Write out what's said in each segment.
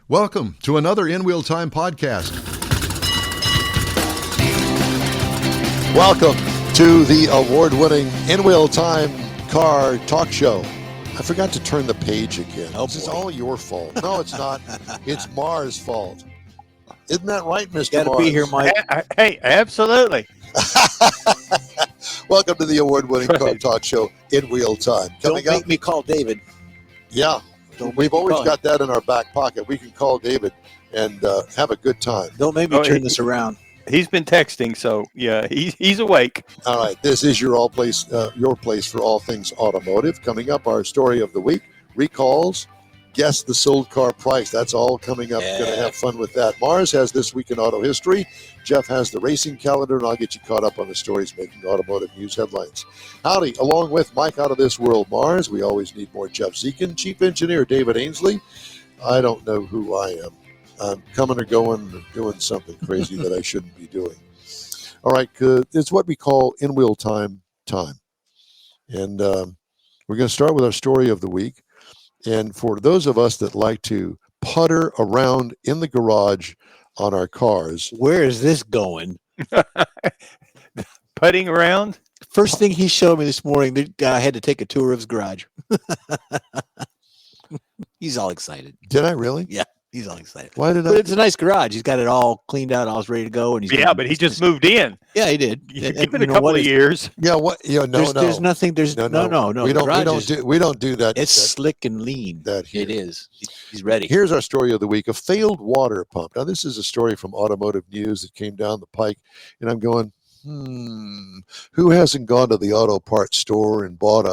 Welcome to another In Wheel Time podcast. Welcome to the award-winning In Wheel Time car talk show. I forgot to turn the page again. Oh, this is all your fault. No, it's not. It's Mars' fault. Isn't that right, Mr. Got to Mars? be here, Mike. Hey, absolutely. Welcome to the award-winning car talk show, In Wheel Time. Don't make me call David. Yeah, we've always got that in our back pocket. We can call David and have a good time. Don't make me turn this around. He's been texting, so yeah, he's awake. All right, this is your place for all things automotive. Coming up, our story of the week: recalls. Guess the sold car price. That's all coming up. Yeah. Going to have fun with that. Mars has This Week in Auto History. Jeff has the racing calendar, and I'll get you caught up on the stories making automotive news headlines. Howdy, along with Mike Out of This World Mars, we always need more Jeff Zekin, Chief Engineer David Ainsley. I don't know who I am. I'm coming or going or doing something crazy that I shouldn't be doing. All right, it's what we call in-wheel time. And we're going to start with our story of the week. And for those of us that like to putter around in the garage on our cars. Where is this going? Putting around? First thing he showed me this morning, the guy had to take a tour of his garage. He's all excited. Did I really? Yeah, he's all excited. Why did But I? it's a nice garage. He's got it all cleaned out, all ready to go. And But he just moved in. Yeah, he did. Give it a couple of years. Yeah, what? No. There's nothing. No. We don't do that. It's slick and lean. It is. He's ready. Here's our story of the week: a failed water pump. Now, this is a story from Automotive News that came down the pike, and I'm going, who hasn't gone to the auto parts store and bought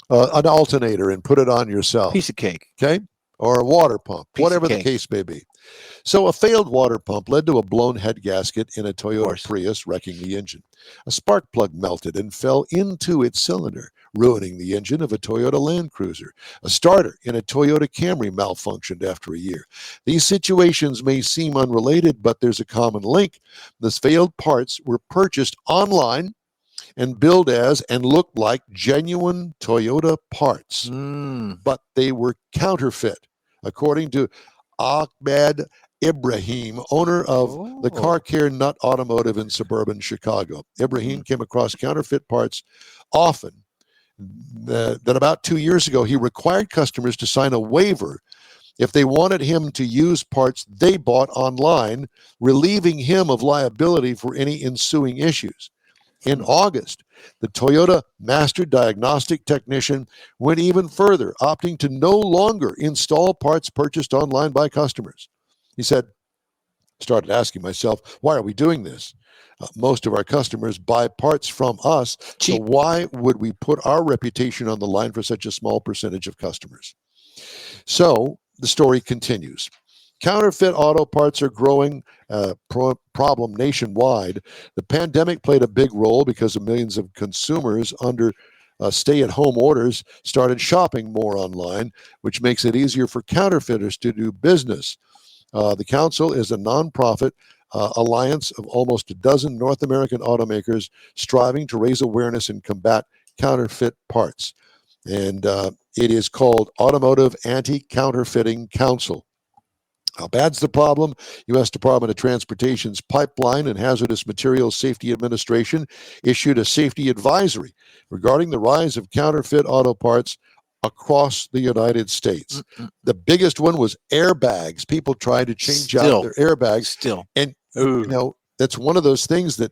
an alternator and put it on yourself? Piece of cake. Okay, or a water pump, whatever the case may be. So a failed water pump led to a blown head gasket in a Toyota Prius, wrecking the engine. A spark plug melted and fell into its cylinder, ruining the engine of a Toyota Land Cruiser. A starter in a Toyota Camry malfunctioned after a year. These situations may seem unrelated, but there's a common link. The failed parts were purchased online and billed as and looked like genuine Toyota parts, but they were counterfeit, according to Ahmed Ibrahim, owner of the Car Care Nut Automotive in suburban Chicago. Ibrahim came across counterfeit parts often. That about 2 years ago, he required customers to sign a waiver if they wanted him to use parts they bought online, relieving him of liability for any ensuing issues. In August, the Toyota master diagnostic technician went even further, opting to no longer install parts purchased online by customers. He said, started asking myself, why are we doing this? Most of our customers buy parts from us, so why would we put our reputation on the line for such a small percentage of customers? So the story continues. Counterfeit auto parts are growing problem nationwide. The pandemic played a big role because of millions of consumers under stay-at-home orders started shopping more online, which makes it easier for counterfeiters to do business. The council is a nonprofit alliance of almost a dozen North American automakers striving to raise awareness and combat counterfeit parts. And it is called Automotive Anti-Counterfeiting Council. How bad's the problem? U.S. Department of Transportation's Pipeline and Hazardous Materials Safety Administration issued a safety advisory regarding the rise of counterfeit auto parts across the United States. The biggest one was airbags. People tried to change out their airbags. And, that's one of those things that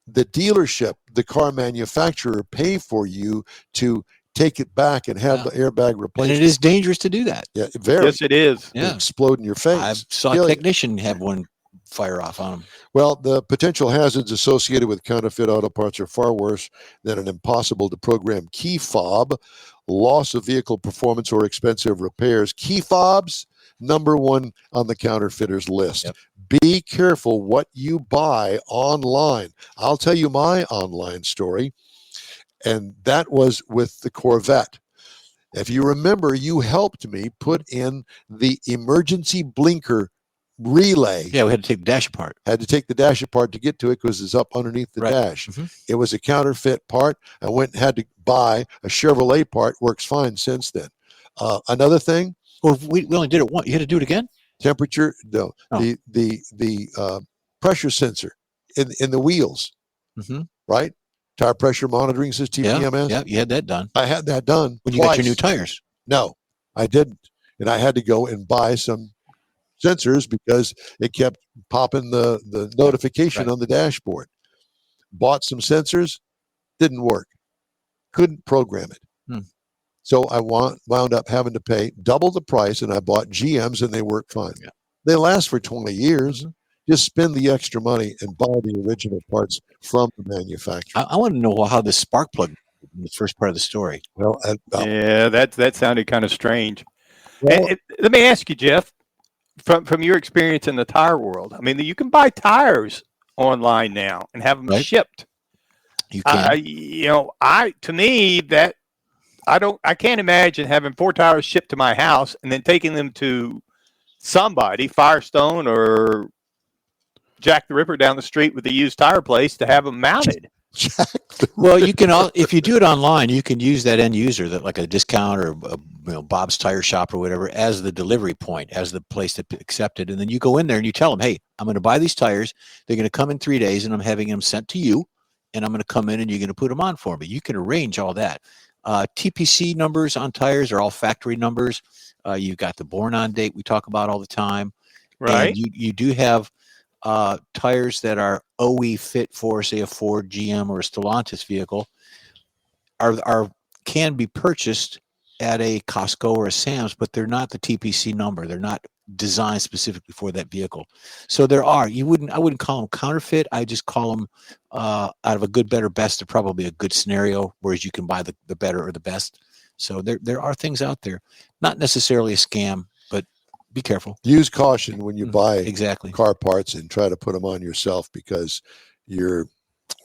the dealership, the car manufacturer, pay for you to take it back and have the airbag replaced. And it is dangerous to do that. Yeah, very. Yes, it is. Yeah. Explode in your face. I saw a technician have one fire off on him. Well, the potential hazards associated with counterfeit auto parts are far worse than an impossible to program key fob, loss of vehicle performance, or expensive repairs. Key fobs, number one on the counterfeiters list. Yep. Be careful what you buy online. I'll tell you my online story. And that was with the Corvette. If you remember, you helped me put in the emergency blinker relay. Yeah, we had to take the dash apart. Had to take the dash apart to get to it because it's up underneath the dash. It was a counterfeit part. I went and had to buy a Chevrolet part. Works fine since then. Another thing, Well, we only did it once. You had to do it again? Temperature, no. Oh. The pressure sensor in the wheels, Mm-hmm. right? Tire pressure monitoring system, TPMS. Yeah, you had that done. I had that done When you twice. got your new tires. No, I didn't. And I had to go and buy some sensors because it kept popping the notification Right. on the dashboard. Bought some sensors, didn't work. Couldn't program it. Hmm. So I wound up having to pay double the price, and I bought GMs, and they work fine. Yeah. They last for 20 years. Mm-hmm. Just spend the extra money and buy the original parts from the manufacturer. I want to know how this spark plug in the first part of the story. Well, Yeah, that sounded kind of strange. well, Let me ask you, Jeff, from your experience in the tire world. I mean, you can buy tires online now and have them Right. shipped. You can. To me that I can't imagine having 4 tires shipped to my house and then taking them to somebody, Firestone or Jack the Ripper down the street with the used tire place to have them mounted. Well, you can if you do it online, you can use that end user, that like a discount or Bob's Tire Shop or whatever, as the delivery point, as the place that accepted. And then you go in there and you tell them, hey, I'm going to buy these tires. They're going to come in 3 days, and I'm having them sent to you. And I'm going to come in and you're going to put them on for me. You can arrange all that. TPC numbers on tires are all factory numbers. You've got the born on date we talk about all the time. Right. And you do have tires that are OE fit for, say, a Ford, GM, or a Stellantis vehicle can be purchased at a Costco or a Sam's, but they're not the TPC number. They're not designed specifically for that vehicle. So I wouldn't call them counterfeit. I just call them out of a good, better, best. They're probably a good scenario, whereas you can buy the better or the best. So there are things out there, not necessarily a scam, but be careful. Use caution when you buy Exactly. car parts and try to put them on yourself because I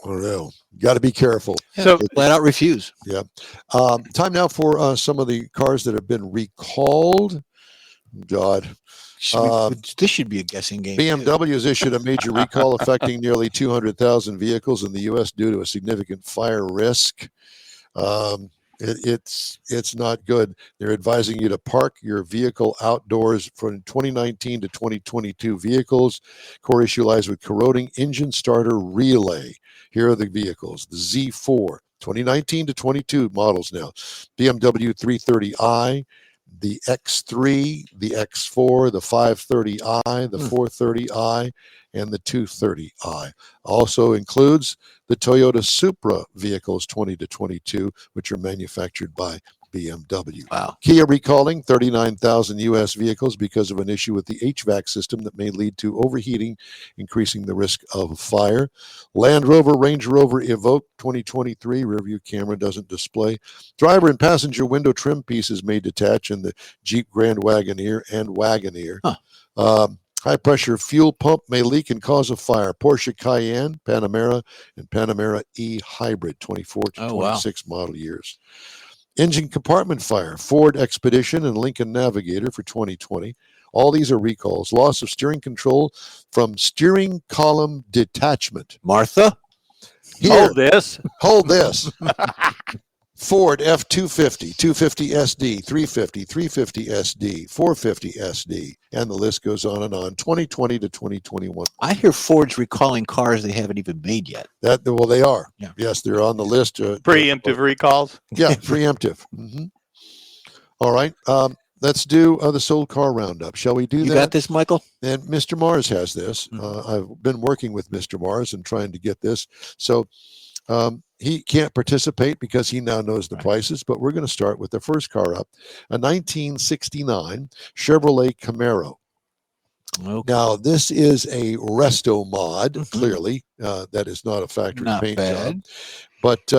don't know, you got to be careful. Yeah, So flat out refuse. Yeah. Time now for some of the cars that have been recalled. God. This should be a guessing game. BMW has issued a major recall affecting nearly 200,000 vehicles in the U.S. due to a significant fire risk. It's not good. They're advising you to park your vehicle outdoors from 2019 to 2022 vehicles. Core issue lies with corroding engine starter relay. Here are the vehicles: the Z4, 2019 to 22 models now, BMW 330i, the X3, the X4, the 530i, the 430i, and the 230i. Also includes the Toyota Supra vehicles 20 to 22, which are manufactured by BMW. Wow. Kia recalling 39,000 U.S. vehicles because of an issue with the HVAC system that may lead to overheating, increasing the risk of fire. Land Rover, Range Rover Evoque 2023, rearview camera doesn't display. Driver and passenger window trim pieces may detach in the Jeep Grand Wagoneer and Wagoneer. High-pressure fuel pump may leak and cause a fire. Porsche Cayenne, Panamera, and Panamera E-Hybrid 24 to 26 model years. Engine compartment fire, Ford Expedition and Lincoln Navigator for 2020. All these are recalls. Loss of steering control from steering column detachment. Martha? Here, hold this. Ford F-250, 250 SD, 350, 350 SD, 450 SD, and the list goes on and on, 2020 to 2021. I hear Ford's recalling cars they haven't even made yet. Well, they are. Yeah. Yes, they're on the list. Preemptive recalls. Yeah, preemptive. All right. Let's do the sold car roundup. Shall we do that? You got this, Michael? And Mr. Mars has this. I've been working with Mr. Mars and trying to get this. So he can't participate because he now knows the prices, but we're going to start with the first car up, a 1969 Chevrolet Camaro. Okay. Now, this is a resto mod, clearly. That is not a factory paint job. But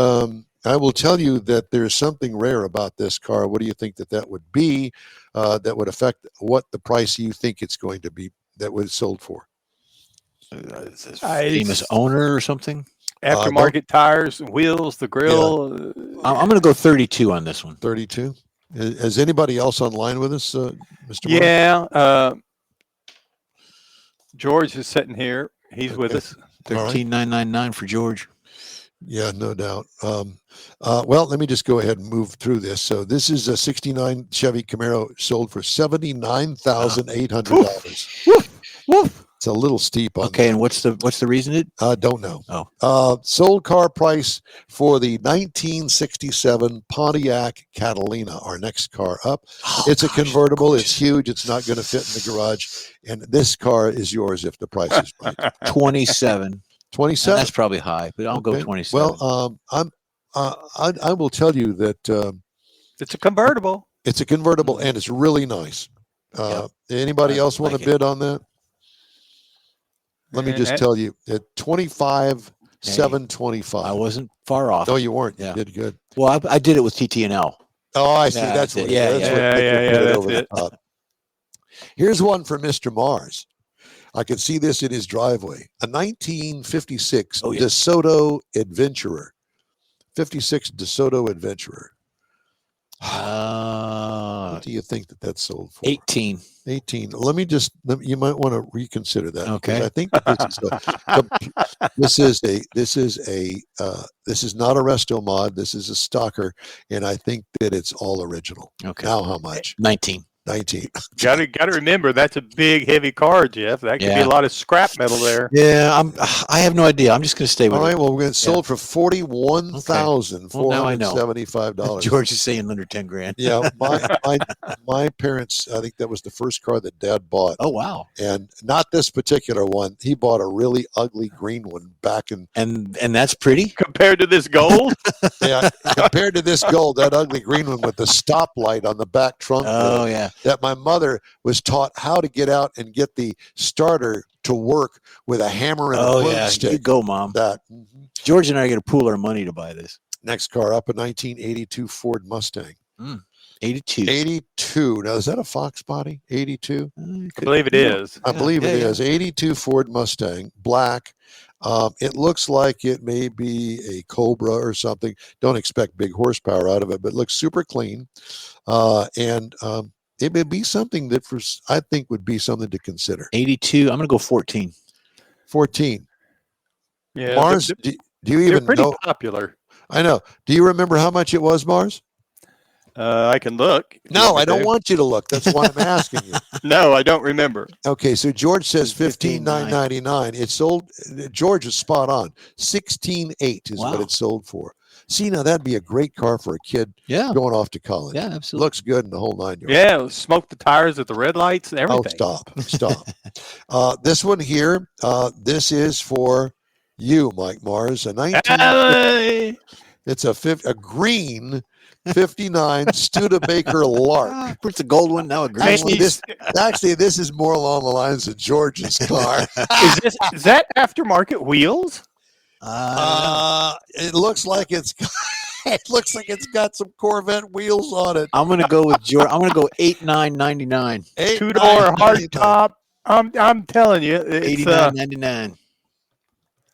I will tell you that there's something rare about this car. What do you think that would be that would affect what the price you think it's going to be that was sold for? Famous owner or something? Aftermarket tires, wheels, the grill. I'm going to go 32 on this one. 32. Is anybody else online with us, Mr. Mark? Yeah. George is sitting here. He's with us. 13,999 for George. Yeah, no doubt. Well, let me just go ahead and move through this. So this is a '69 Chevy Camaro sold for $79,800. Woof, woof. It's a little steep on Okay, that. and what's the reason it? Don't know. Oh. Sold car price for the 1967 Pontiac Catalina, our next car up. It's a convertible. It's huge. It's not going to fit in the garage. And this car is yours if the price is right. 27. 27. That's probably high, but I'll go 27. Well, I will tell you that It's a convertible. it's a convertible and it's really nice. Anybody else want to bid on that? Let me just tell you, at 25,725. I wasn't far off. No, you weren't. Yeah. You did good. Well, I did it with TT&L. Oh, I see. Yeah, That's that's what. it. Yeah, That's yeah, what that's over it. the top. Here's one for Mr. Mars. I could see this in his driveway. A 1956 DeSoto Adventurer. 56 DeSoto Adventurer. What do you think that sold for? 18. 18. You might want to reconsider that. Okay. I think that this is not a resto mod. This is a stocker, and I think that it's all original. Okay. Now how much? 19. 19. Got to remember that's a big, heavy car, Jeff. That could be a lot of scrap metal there. Yeah, I have no idea. I'm just going to stay with All it. right. Well, we're going to sold for $41,475. George is saying under 10 grand. Yeah, my parents. I think that was the first car that Dad bought. Oh wow! And not this particular one. He bought a really ugly green one back in. And that's pretty compared to this gold. Yeah, compared to this gold, that ugly green one with the stoplight on the back trunk. Oh yeah. That my mother was taught how to get out and get the starter to work with a hammer and a broomstick. You go, Mom. That George and I are going to pool our money to buy this. Next car up, a 1982 Ford Mustang. 82. 82. Now, is that a Fox body? 82? I believe it is. I believe it is. 82 Ford Mustang, black. It looks like it may be a Cobra or something. Don't expect big horsepower out of it, but it looks super clean. And it may be something that I think would be something to consider. 82. I'm going to go 14. 14. Yeah. Mars, do you even they're pretty know? popular. I know. Do you remember how much it was, Mars? I can look. No, I don't want you to look. That's why I'm asking you. No, I don't remember. Okay, so George says $15,999. It sold. George is spot on. $16,800 is what it sold for. See, now that'd be a great car for a kid going off to college. Yeah, absolutely. Looks good in the whole 9 yards. Yeah, smoke the tires at the red lights and everything. Oh, stop. This one here, this is for you, Mike Mars. It's a green 59 Studebaker Lark. It's a gold one, now a green Actually, one. this is more along the lines of George's car. Is that aftermarket wheels? It looks like it's got some Corvette wheels on it. I'm gonna go with George. I'm gonna go 89.99. 2-door hard top. I'm telling you, it's 89.99.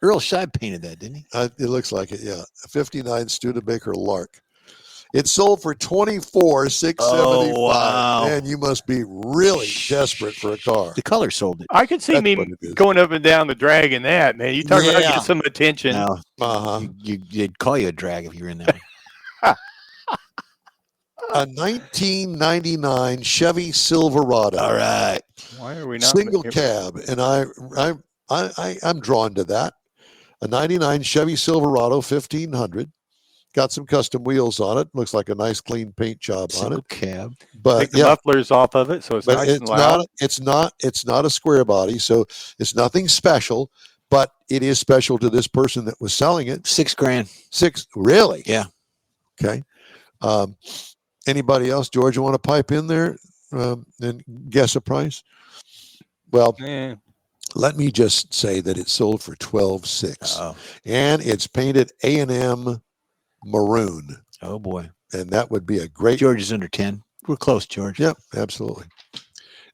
Earl Scheib painted that, didn't he? It looks like it. Yeah, a 59 Studebaker Lark. It sold for $24,675. Oh, wow. Man, you must be really desperate for a car. The color sold it. I could see me going up and down the drag in that, man. You talk about getting some attention. No, you'd call you a drag if you were in there. A 1999 Chevy Silverado. All right. Why are we not single cab? And I'm drawn to that. A 99 Chevy Silverado 1500. Got some custom wheels on it. Looks like a nice clean paint job on it. Cab. But take the mufflers off of it, so it's nice and loud. It's not a square body, so it's nothing special. But it is special to this person that was selling it. $6 grand. $6, really? Yeah. Okay. Anybody else, George? You want to pipe in there and guess a price? Well, let me just say that it sold for $12,600, and it's painted A&M maroon. Oh boy. And that would be a great. George is under 10. We're close, George. Yep, absolutely.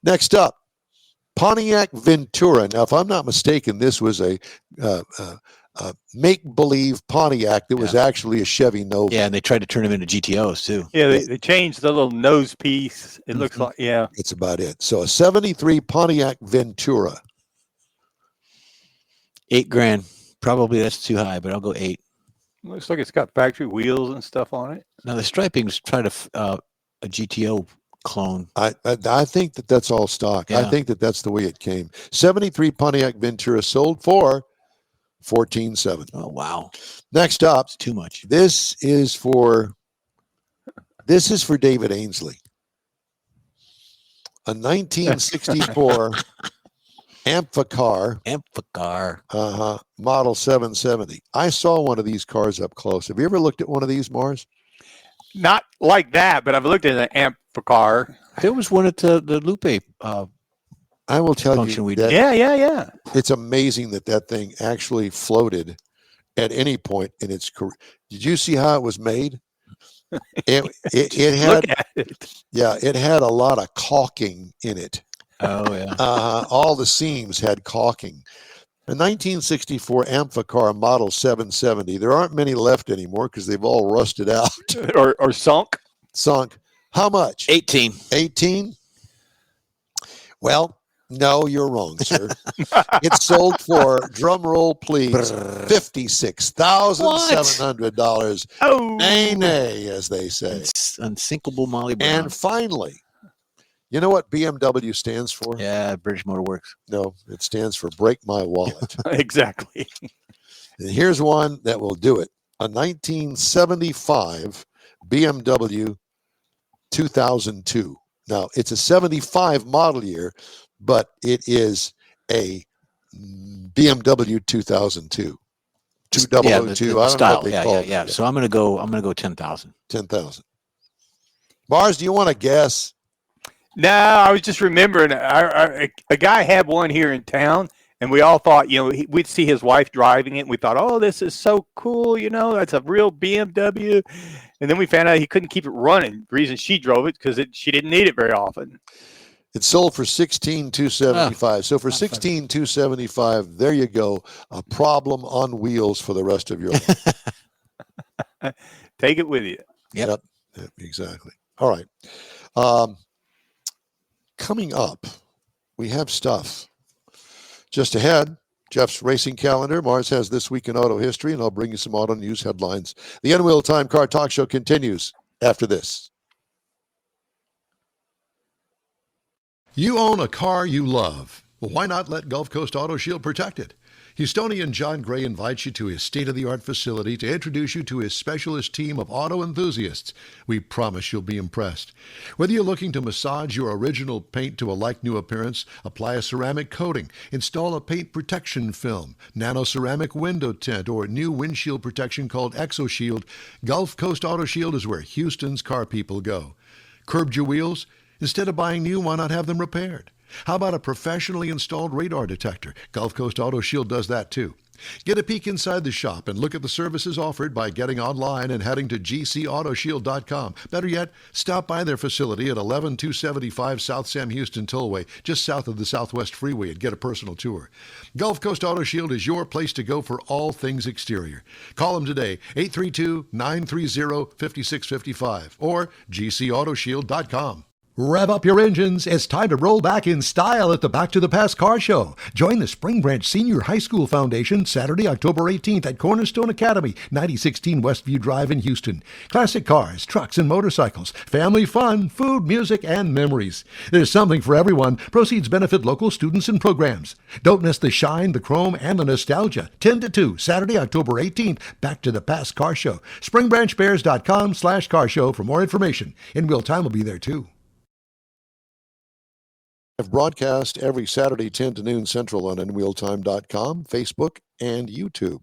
Next up, Pontiac Ventura. Now, if I'm not mistaken, this was a make-believe Pontiac that was actually a Chevy Nova. Yeah, and they tried to turn them into GTOs too. Yeah, they changed the little nose piece. It looks like, It's about it. So a 73 Pontiac Ventura. $8 grand. Probably that's too high, but I'll go 8. Looks like it's got factory wheels and stuff on it. Now the striping's try to a GTO clone. I think that's all stock. Yeah. I think that's the way it came. 73 Pontiac Ventura sold for $14,700. Oh wow, Next up, it's too much. this is for David Ainsley. A 1964 Amphicar, model 770. I saw one of these cars up close. Have you ever looked at one of these, Mars? Not like that, but I've looked at an Amphicar. There was one at the Lupe. I will tell Function you we that did. Yeah. it's amazing that thing actually floated at any point in its career. Did you see how it was made? It Look had at it. it had a lot of caulking in it. Oh yeah. All the seams had caulking. A 1964 Amphicar model 770. There aren't many left anymore because they've all rusted out. or sunk. Sunk. How much? 18. 18? Well, no, you're wrong, sir. It sold for, drum roll please, $56,700. Oh, Nay, as they say. It's unsinkable Molly Brown. And finally, you know what BMW stands for? Yeah, British Motor Works. No, it stands for Break My Wallet. exactly. And here's one that will do it. A 1975 BMW 2002. Now, it's a 75 model year, but it is a BMW 2002. 2002. Yeah, I don't know style. what they call it. Yeah. So I'm gonna go 10,000. 10,000. Mars, do you want to guess? No, I was just remembering a guy had one here in town, and we all thought, we'd see his wife driving it, and we thought, oh, this is so cool, that's a real BMW. And then we found out he couldn't keep it running. The reason she drove it because she didn't need it very often. It sold for $16,275. So for $16,275, there you go. A problem on wheels for the rest of your life. Take it with you. Yep, exactly. All right. Coming up, we have stuff. Just ahead, Jeff's racing calendar. Mars has This Week in Auto History, and I'll bring you some auto news headlines. The N-Wheel Time Car Talk Show continues after this. You own a car you love. Well, why not let Gulf Coast Auto Shield protect it? Houstonian John Gray invites you to his state-of-the-art facility to introduce you to his specialist team of auto enthusiasts. We promise you'll be impressed. Whether you're looking to massage your original paint to a like-new appearance, apply a ceramic coating, install a paint protection film, nano-ceramic window tint, or new windshield protection called ExoShield, Gulf Coast Auto Shield is where Houston's car people go. Curbed your wheels? Instead of buying new, why not have them repaired? How about a professionally installed radar detector? Gulf Coast Auto Shield does that too. Get a peek inside the shop and look at the services offered by getting online and heading to gcautoshield.com. Better yet, stop by their facility at 11275 South Sam Houston Tollway, just south of the Southwest Freeway, and get a personal tour. Gulf Coast Auto Shield is your place to go for all things exterior. Call them today, 832-930-5655 or gcautoshield.com. Rev up your engines. It's time to roll back in style at the Back to the Past Car Show. Join the Spring Branch Senior High School Foundation Saturday, October 18th at Cornerstone Academy, 9016 Westview Drive in Houston. Classic cars, trucks, and motorcycles. Family fun, food, music, and memories. There's something for everyone. Proceeds benefit local students and programs. Don't miss the shine, the chrome, and the nostalgia. 10 to 2, Saturday, October 18th, Back to the Past Car Show. SpringbranchBears.com/car show for more information. In-wheel time will be there too. Have broadcast every Saturday 10 to noon Central on nwheeltime.com, Facebook, and YouTube.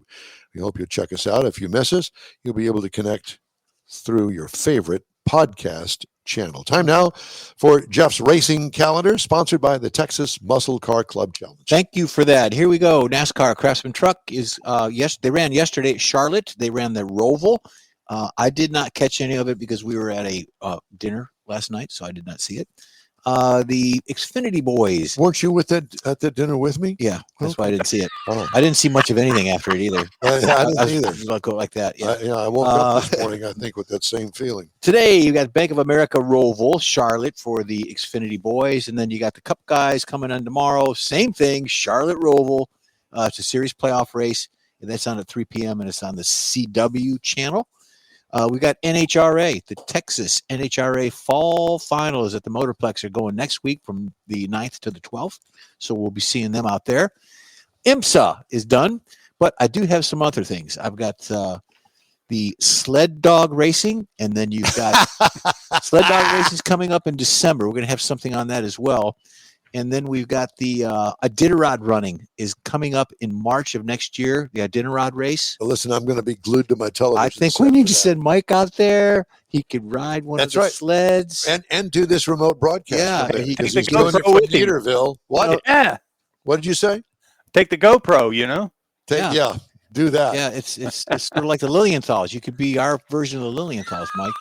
We hope you'll check us out. If you miss us, you'll be able to connect through your favorite podcast channel. Time now for Jeff's racing calendar, sponsored by the Texas Muscle Car Club Challenge. Thank you for that. Here we go. NASCAR Craftsman Truck is they ran yesterday at Charlotte. They ran the Roval. I did not catch any of it because we were at a dinner last night, so I did not see it. The Xfinity Boys. Weren't you at that dinner with me? Yeah, that's why I didn't see it. Oh. I didn't see much of anything after it either. I didn't either. I'll go like that. Yeah. I woke up this morning, I think, with that same feeling. Today, you got Bank of America Roval, Charlotte for the Xfinity Boys. And then you got the Cup guys coming on tomorrow. Same thing, Charlotte Roval. It's a series playoff race. That's on at 3 p.m. and it's on the CW channel. We got NHRA, the Texas NHRA Fall Final is at the Motorplex. They're going next week from the 9th to the 12th. So we'll be seeing them out there. IMSA is done, but I do have some other things. I've got the sled dog racing, and then you've got sled dog races coming up in December. We're going to have something on that as well. And then we've got the Iditarod running is coming up in March of next year, the Iditarod race. Well, listen, I'm going to be glued to my television. I think we need to send Mike out there. He could ride one of the sleds. And do this remote broadcast. Yeah. Because he's doing it from Peterville. What? Yeah. What did you say? Take the GoPro, Yeah, do that. Yeah, it's sort of like the Lilienthal's. You could be our version of the Lilienthal's, Mike.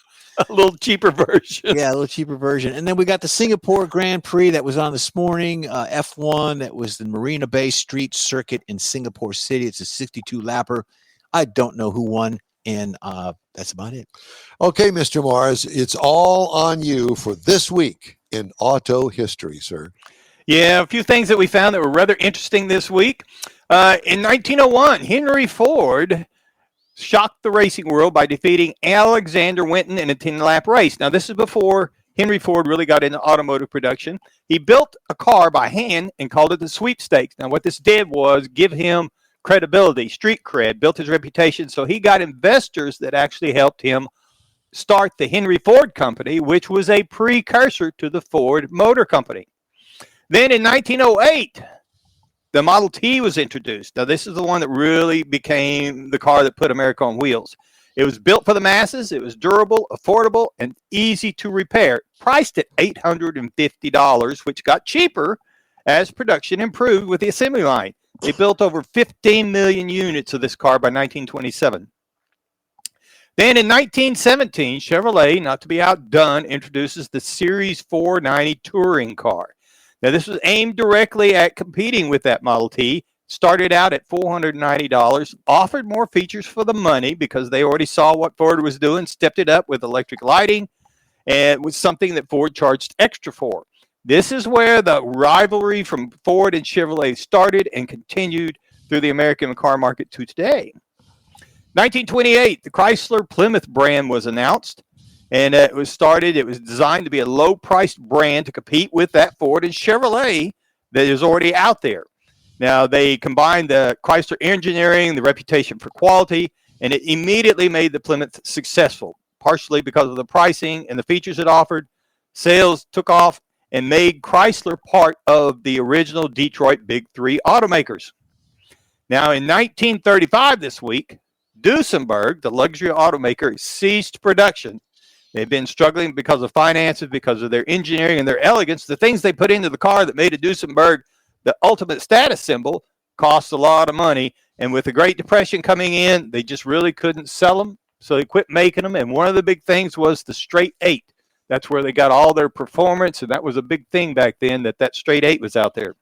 A little cheaper version. Yeah, a little cheaper version. And then we got the Singapore Grand Prix that was on this morning, F1. That was the Marina Bay Street Circuit in Singapore City. It's a 62-lapper. I don't know who won, and that's about it. Okay, Mr. Mars, it's all on you for this week in auto history, sir. Yeah, a few things that we found that were rather interesting this week. In 1901, Henry Ford shocked the racing world by defeating Alexander Winton in a 10-lap race. Now, this is before Henry Ford really got into automotive production. He built a car by hand and called it the sweepstakes. Now, what this did was give him credibility, street cred, built his reputation. So he got investors that actually helped him start the Henry Ford Company, which was a precursor to the Ford Motor Company. Then in 1908, the Model T was introduced. Now, this is the one that really became the car that put America on wheels. It was built for the masses. It was durable, affordable, and easy to repair. Priced at $850, which got cheaper as production improved with the assembly line. They built over 15 million units of this car by 1927. Then in 1917, Chevrolet, not to be outdone, introduces the Series 490 touring car. Now, this was aimed directly at competing with that Model T. Started out at $490, offered more features for the money because they already saw what Ford was doing, stepped it up with electric lighting, and it was something that Ford charged extra for. This is where the rivalry from Ford and Chevrolet started and continued through the American car market to today. 1928, the Chrysler Plymouth brand was announced. And it was designed to be a low-priced brand to compete with that Ford and Chevrolet that is already out there. Now, they combined the Chrysler engineering, the reputation for quality, and it immediately made the Plymouth successful, partially because of the pricing and the features it offered. Sales took off and made Chrysler part of the original Detroit Big Three automakers. Now, in 1935 this week, Duesenberg, the luxury automaker, ceased production. They've been struggling because of finances, because of their engineering and their elegance. The things they put into the car that made a Duesenberg the ultimate status symbol cost a lot of money. And with the Great Depression coming in, they just really couldn't sell them. So they quit making them. And one of the big things was the straight 8. That's where they got all their performance. And that was a big thing back then, that straight 8 was out there.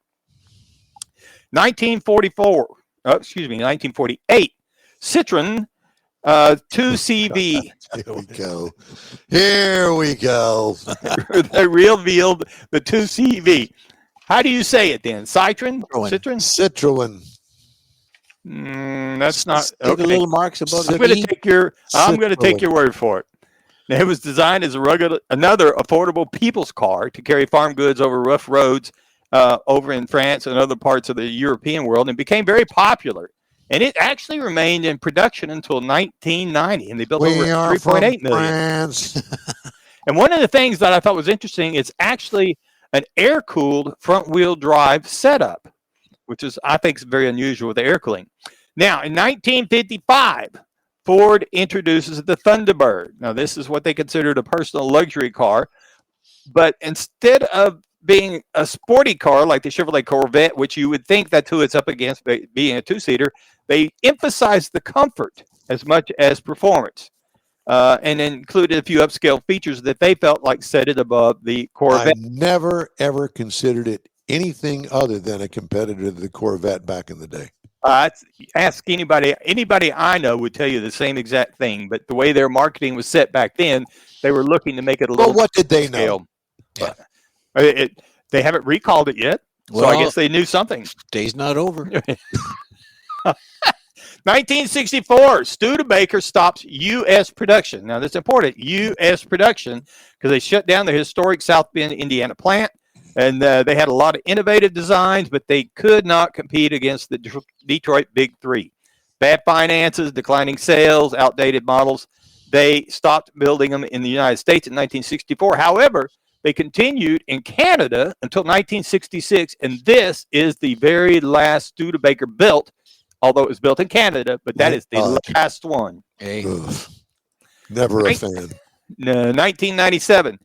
1948. Citroen 2CV. Here we go. They revealed the 2CV. How do you say it then? Citroen? Citroen. That's not okay. The little marks above I'm going to take your word for it. Now, it was designed as another affordable people's car to carry farm goods over rough roads over in France and other parts of the European world, and became very popular. And it actually remained in production until 1990, and they built over 3.8 million. And one of the things that I thought was interesting is actually an air-cooled front-wheel drive setup, which is, I think, is very unusual with the air cooling. Now, in 1955, Ford introduces the Thunderbird. Now, this is what they considered a personal luxury car, but instead of being a sporty car like the Chevrolet Corvette, which you would think that's who it's up against being a two-seater, they emphasized the comfort as much as performance, and included a few upscale features that they felt like set it above the Corvette. I never, ever considered it anything other than a competitor to the Corvette back in the day. Ask anybody I know would tell you the same exact thing, but the way their marketing was set back then, they were looking to make it a little. Well, what did they know? Yeah. They haven't recalled it yet, so I guess they knew something. Day's not over. 1964, Studebaker stops U.S. production. Now, that's important, U.S. production, because they shut down the historic South Bend, Indiana plant. And they had a lot of innovative designs, but they could not compete against the Detroit Big Three. Bad finances, declining sales, outdated models. They stopped building them in the United States in 1964. However, they continued in Canada until 1966, and this is the very last Studebaker built, although it was built in Canada, but that is the last one. Hey. Never a fan. 1997.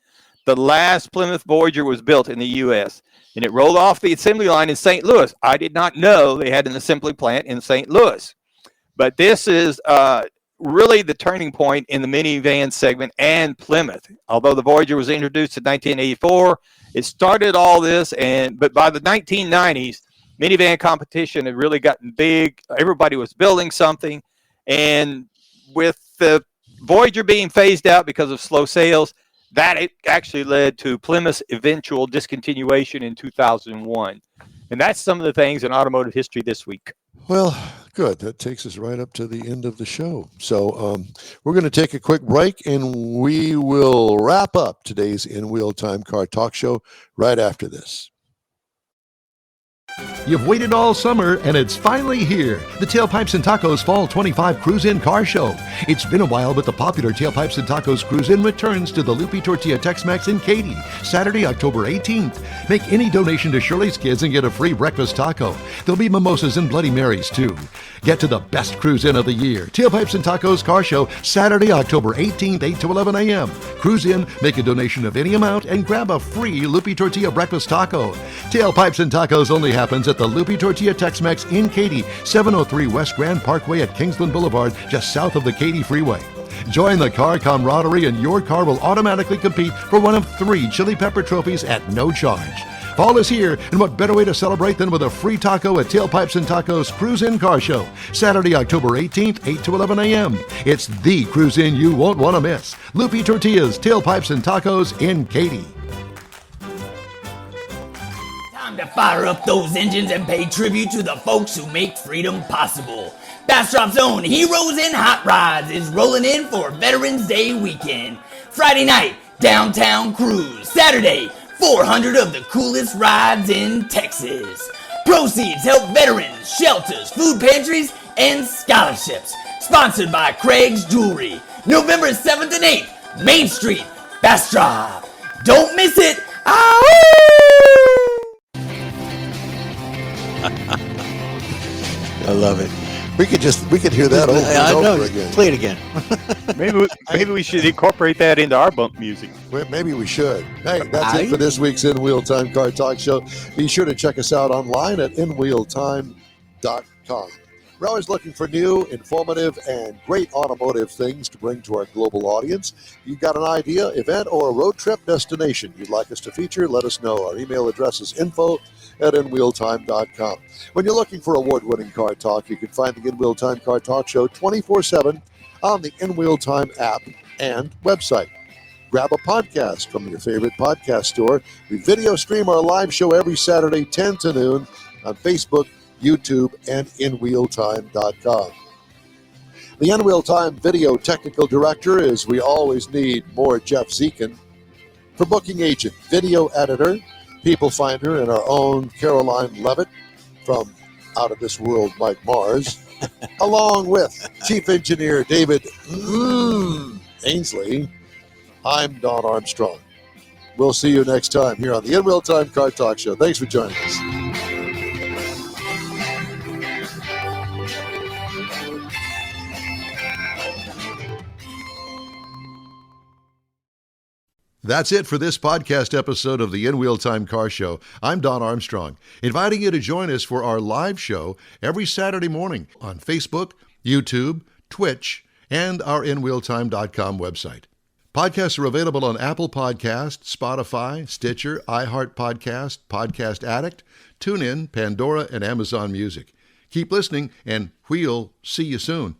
The last Plymouth Voyager was built in the U.S., and it rolled off the assembly line in St. Louis. I did not know they had an assembly plant in St. Louis. But this is really the turning point in the minivan segment and Plymouth. Although the Voyager was introduced in 1984, it started all this, but by the 1990s, minivan competition had really gotten big. Everybody was building something, and with the Voyager being phased out because of slow sales, that it actually led to Plymouth's eventual discontinuation in 2001. And that's some of the things in automotive history this week. Well, good. That takes us right up to the end of the show. So we're going to take a quick break, and we will wrap up today's In Wheel Time Car Talk Show right after this. You've waited all summer, and it's finally here. The Tailpipes and Tacos Fall 25 Cruise-In Car Show. It's been a while, but the popular Tailpipes and Tacos Cruise-In returns to the Lupi Tortilla Tex-Mex in Katy, Saturday, October 18th. Make any donation to Shirley's Kids and get a free breakfast taco. There'll be mimosas and Bloody Marys, too. Get to the best cruise-in of the year. Tailpipes and Tacos Car Show, Saturday, October 18th, 8 to 11 a.m. Cruise in, make a donation of any amount, and grab a free Lupi Tortilla breakfast taco. Tailpipes and Tacos only happens at the Lupi Tortilla Tex-Mex in Katy, 703 West Grand Parkway at Kingsland Boulevard, just south of the Katy Freeway. Join the car camaraderie, and your car will automatically compete for one of 3 Chili Pepper trophies at no charge. Fall is here, and what better way to celebrate than with a free taco at Tailpipes and Tacos Cruise-In Car Show, Saturday, October 18th, 8 to 11 a.m. It's the cruise-in you won't want to miss. Lupi Tortillas, Tailpipes and Tacos in Katy. Time to fire up those engines and pay tribute to the folks who make freedom possible. Bastrop's own Heroes in Hot Rods is rolling in for Veterans Day weekend. Friday night, downtown cruise. Saturday, 400 of the coolest rides in Texas. Proceeds help veterans, shelters, food pantries, and scholarships. Sponsored by Craig's Jewelry. November 7th and 8th, Main Street, Bastrop. Don't miss it. I love it. We could hear that over and over again. Play it again. Maybe we should incorporate that into our bump music. Well, maybe we should. Hey, that's it for this week's In Wheel Time Car Talk Show. Be sure to check us out online at inwheeltime.com. We're always looking for new, informative, and great automotive things to bring to our global audience. You've got an idea, event, or a road trip destination you'd like us to feature, let us know. Our email address is info@inwheeltime.com. When you're looking for award-winning car talk, you can find the In Wheel Time Car Talk Show 24/7 on the In Wheel Time app and website. Grab a podcast from your favorite podcast store. We video stream our live show every Saturday, 10 to noon, on Facebook, YouTube, and InWheelTime.com. The In Wheel Time video technical director is We Always Need More Jeff Zekin. For booking agent, video editor, people finder, and our own Caroline Levitt from Out of This World Mike Mars, along with Chief Engineer David Ainsley, I'm Don Armstrong. We'll see you next time here on the In Wheel Time Car Talk Show. Thanks for joining us. That's it for this podcast episode of the In Wheel Time Car Show. I'm Don Armstrong, inviting you to join us for our live show every Saturday morning on Facebook, YouTube, Twitch, and our InWheelTime.com website. Podcasts are available on Apple Podcasts, Spotify, Stitcher, iHeart Podcast, Podcast Addict, TuneIn, Pandora, and Amazon Music. Keep listening, and we'll see you soon.